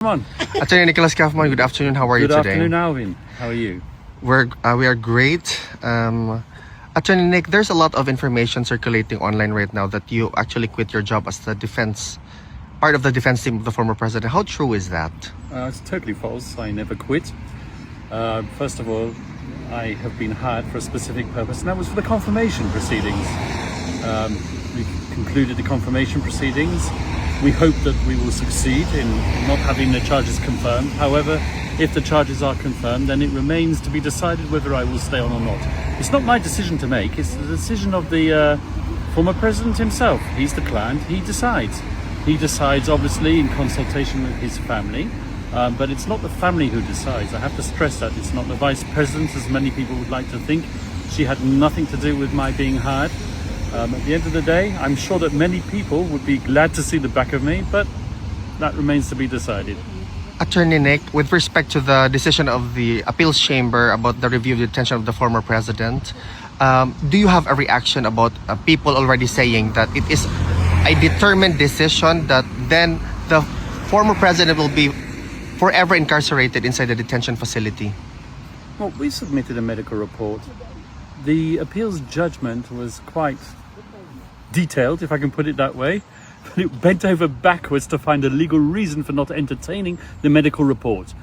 Come on. Attorney Nicholas Kaufman, good afternoon. How are you today? Good afternoon, Alvin. How are you? We are great. Attorney Nick, there's a lot of information circulating online right now that you actually quit your job as the part of the defense team of the former president. How true is that? It's totally false. I never quit. First of all, I have been hired for a specific purpose, and that was for the confirmation proceedings. We've concluded the confirmation proceedings. We hope that we will succeed in not having the charges confirmed. However, if the charges are confirmed, then it remains to be decided whether I will stay on or not. It's not my decision to make, it's the decision of the former president himself. He's the client, he decides. He decides obviously in consultation with his family, but it's not the family who decides. I have to stress that. It's not the vice president, as many people would like to think. She had nothing to do with my being hired. At the end of the day, I'm sure that many people would be glad to see the back of me, but that remains to be decided. Attorney Nick, with respect to the decision of the appeals chamber about the review of the detention of the former president, do you have a reaction about people already saying that it is a determined decision that then the former president will be forever incarcerated inside the detention facility? Well, we submitted a medical report. The appeals judgment was quite detailed, if I can put it that way, but it bent over backwards to find a legal reason for not entertaining the medical report.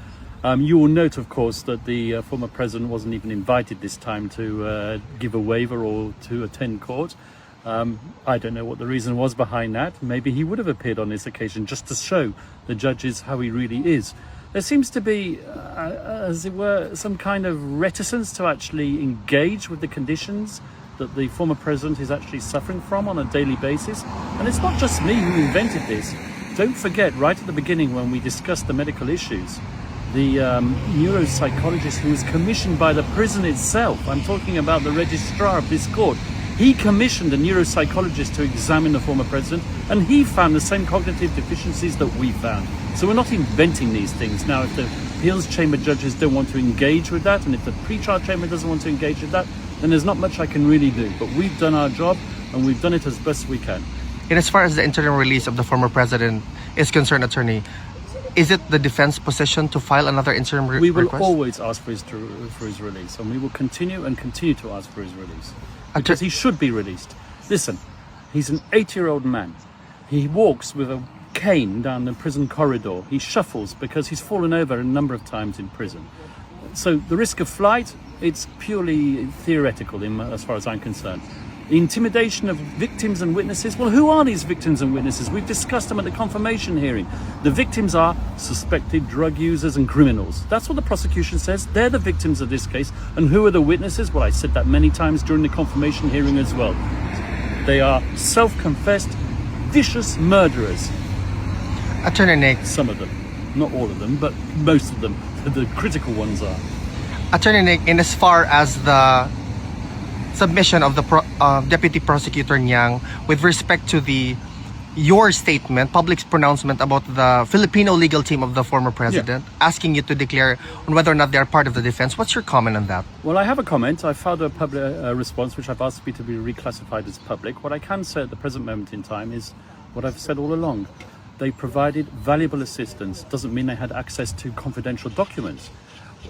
You will note, of course, that the former president wasn't even invited this time to give a waiver or to attend court. I don't know what the reason was behind that. Maybe he would have appeared on this occasion just to show the judges how he really is. There seems to be, as it were, some kind of reticence to actually engage with the conditions that the former president is actually suffering from on a daily basis. And it's not just me who invented this. Don't forget, right at the beginning when we discussed the medical issues, the neuropsychologist who was commissioned by the prison itself, I'm talking about the registrar of this court, he commissioned a neuropsychologist to examine the former president, and he found the same cognitive deficiencies that we found. So we're not inventing these things. Now, if the appeals chamber judges don't want to engage with that, and if the pre-trial chamber doesn't want to engage with that, then there's not much I can really do. But we've done our job, and we've done it as best we can. And as far as the interim release of the former president is concerned, attorney, is it the defense position to file another interim request? We will always ask for his release, and we will continue to ask for his release. Because he should be released. Listen, he's an 80-year-old man. He walks with a cane down the prison corridor. He shuffles because he's fallen over a number of times in prison. So the risk of flight, it's purely theoretical as far as I'm concerned. The intimidation of victims and witnesses, well, who are these victims and witnesses? We've discussed them at the confirmation hearing. The victims are suspected drug users and criminals. That's what the prosecution says. They're the victims of this case. And who are the witnesses? Well, I said that many times during the confirmation hearing as well. They are self-confessed, vicious murderers. Attorney Nick. Some of them. Not all of them, but most of them. The critical ones are. Attorney Nick, in as far as the submission of the Deputy Prosecutor Nyang with respect to your statement, public pronouncement about the Filipino legal team of the former president, asking you to declare on whether or not they are part of the defense. What's your comment on that? Well, I have a comment. I filed a public response, which I've asked to be reclassified as public. What I can say at the present moment in time is what I've said all along. They provided valuable assistance. Doesn't mean they had access to confidential documents.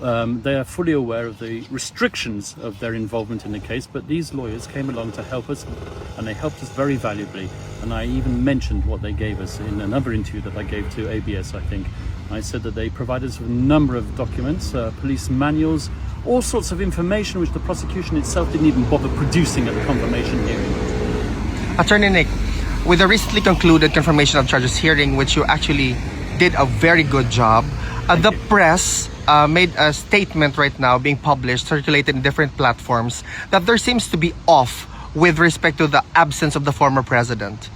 They are fully aware of the restrictions of their involvement in the case, but these lawyers came along to help us, and they helped us very valuably. And I even mentioned what they gave us in another interview that I gave to ABS, I think. I said that they provided us with a number of documents, police manuals, all sorts of information which the prosecution itself didn't even bother producing at the confirmation hearing. Attorney Nick, with the recently concluded confirmation of charges hearing, which you actually did a very good job, the press made a statement right now being published, circulated in different platforms, that there seems to be off with respect to the absence of the former president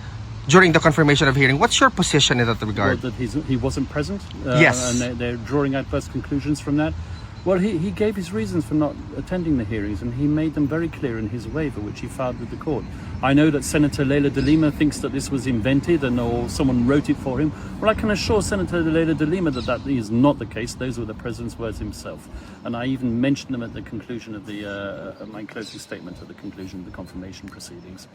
during the confirmation of hearing. What's your position in that regard? Well, that he wasn't present? Yes. And they're drawing adverse conclusions from that? Well, he gave his reasons for not attending the hearings, and he made them very clear in his waiver, which he filed with the court. I know that Senator Leila de Lima thinks that this was invented or someone wrote it for him. Well, I can assure Senator Leila de Lima that is not the case. Those were the president's words himself. And I even mentioned them at the conclusion of my closing statement at the conclusion of the confirmation proceedings.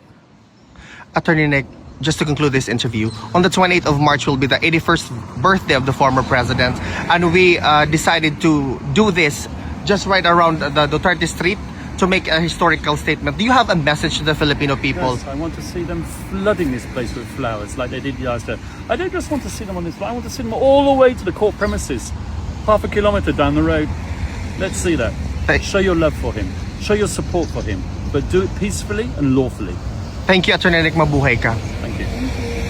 Attorney Nick, just to conclude this interview, on the 28th of March will be the 81st birthday of the former president, and we decided to do this just right around the Duterte Street to make a historical statement. Do you have a message to the Filipino people? Yes, I want to see them flooding this place with flowers like they did last year. I don't just want to see them on this, I want to see them all the way to the court premises, half a kilometre down the road. Let's see that. Show your love for him. Show your support for him. But do it peacefully and lawfully. Thank you, Attorney Nick. Mabuhay ka.